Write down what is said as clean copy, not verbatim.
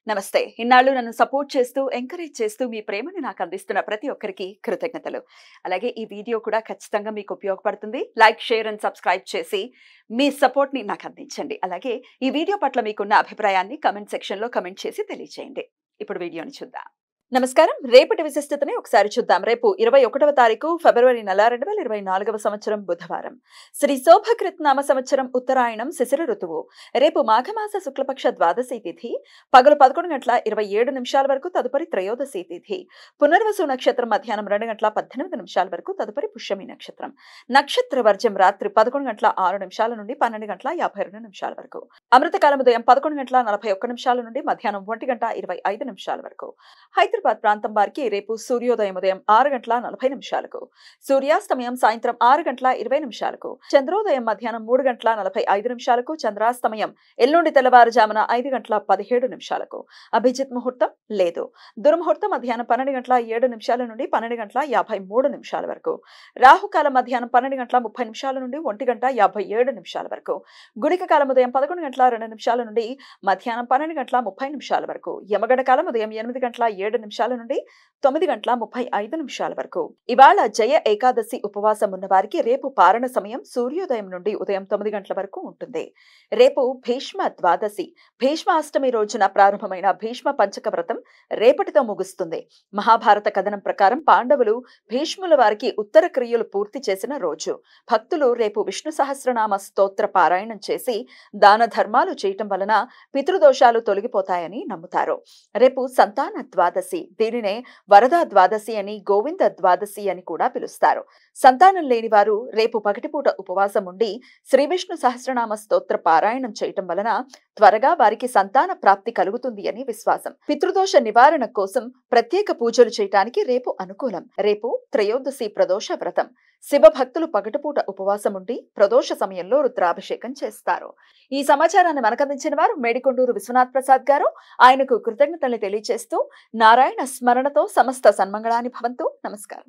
నమస్తే. ఇన్నాళ్ళు నన్ను సపోర్ట్ చేస్తూ, ఎంకరేజ్ చేస్తూ మీ ప్రేమను నాకు అందిస్తున్న ప్రతి ఒక్కరికి కృతజ్ఞతలు. అలాగే ఈ వీడియో కూడా ఖచ్చితంగా మీకు ఉపయోగపడుతుంది. లైక్, షేర్ అండ్ సబ్స్క్రైబ్ చేసి మీ సపోర్ట్‌ని నాకు అందించండి. అలాగే ఈ వీడియో పట్ల మీకున్న అభిప్రాయాన్ని కామెంట్ సెక్షన్‌లో కామెంట్ చేసి తెలియజేయండి. ఇప్పుడు వీడియోని చూద్దాం. నమస్కారం. రేపటి విశిష్టతని ఒకసారి చూద్దాం. రేపు 21వ తారీఖు ఫిబ్రవరి నెల 2024వ సంవత్సరం బుధవారం. శ్రీ శోభకృత్ నామ సంవత్సరం ఉత్తరాయణం శిశిర ఋతువు. రేపు మాఘమాస శుక్లపక్ష ద్వాదశి తిథి పగలు 11:27 వరకు తదుపరి త్రయోదశి తిథి. పునర్వసు నక్షత్రం మధ్యాహ్నం 2:18 వరకు తదుపరి పుష్యమి నక్షత్రం. నక్షత్ర వర్జం రాత్రి 11:06 నుండి 12:52 వరకు. అమృతకాలం ఉదయం 11:41 నుండి మధ్యాహ్నం 1:25 వరకు. హైదరాబాద్ ప్రాంతం వారికి రేపు సూర్యోదయం ఉదయం 6:40 సూర్యాస్తమయం సాయంత్రం 6:20 చంద్రోదయం మధ్యాహ్నం 3:45 చంద్రాస్తమయం ఎల్లుండి తెల్లవారుజామున 5:17 అభిజిత్ ముహూర్తం లేదు. దుర్ముహూర్తం మధ్యాహ్నం 12:07 నుండి 12:53 వరకు. రాహుకాలం మధ్యాహ్నం 12:30 నుండి 1:57 వరకు. గుళిక కాలం ఉదయం 11:02 నుండి మధ్యాహ్నం 12:30 వరకు. యమగండ కాలం ఉదయం 8:07 నుండి 9:35 వరకు. ఇవాళ జయ ఏకాదశి ఉపవాసం ఉన్న వారికి రేపు పారణ సమయం సూర్యోదయం నుండి ఉదయం 9 గంటల వరకు ఉంటుంది. రేపు భీష్మ ద్వాదశి. భీష్మాష్టమి రోజున ప్రారంభమైన భీష్మ పంచక వ్రతం రేపటితో ముగుస్తుంది. మహాభారత కథనం ప్రకారం పాండవులు భీష్ముల వారికి ఉత్తర క్రియలు పూర్తి చేసిన రోజు. భక్తులు రేపు విష్ణు సహస్రనామ స్తోత్ర పారాయణం చేసి దాన ధర్మాలు చేయటం వలన పితృదోషాలు తొలగిపోతాయని నమ్ముతారు. రేపు సంతాన ద్వాదశి. దీనినే వరద ద్వాదశి అని, గోవింద ద్వాదశి అని కూడా పిలుస్తారు. సంతానం లేని వారు రేపు పగటిపూట ఉపవాసం ఉండి శ్రీ విష్ణు సహస్రనామ స్తోత్ర పారాయణం చేయటం వలన త్వరగా వారికి సంతాన ప్రాప్తి కలుగుతుంది అని విశ్వాసం. పితృదోష నివారణ కోసం ప్రత్యేక పూజలు చేయటానికి రేపు అనుకూలం. రేపు త్రయోదశి ప్రదోష వ్రతం. శివ భక్తులు పగటిపూట ఉపవాసం ఉండి ప్రదోష సమయంలో రుద్రాభిషేకం చేస్తారు. ఈ సమాచారాన్ని మనకందించిన వారు మేడికొండూరు విశ్వనాథ్ ప్రసాద్ గారు. ఆయనకు కృతజ్ఞతలు తెలియజేస్తూ నారాయణ స్మరణతో సమస్త సన్మంగళాని భవంతు. నమస్కారం.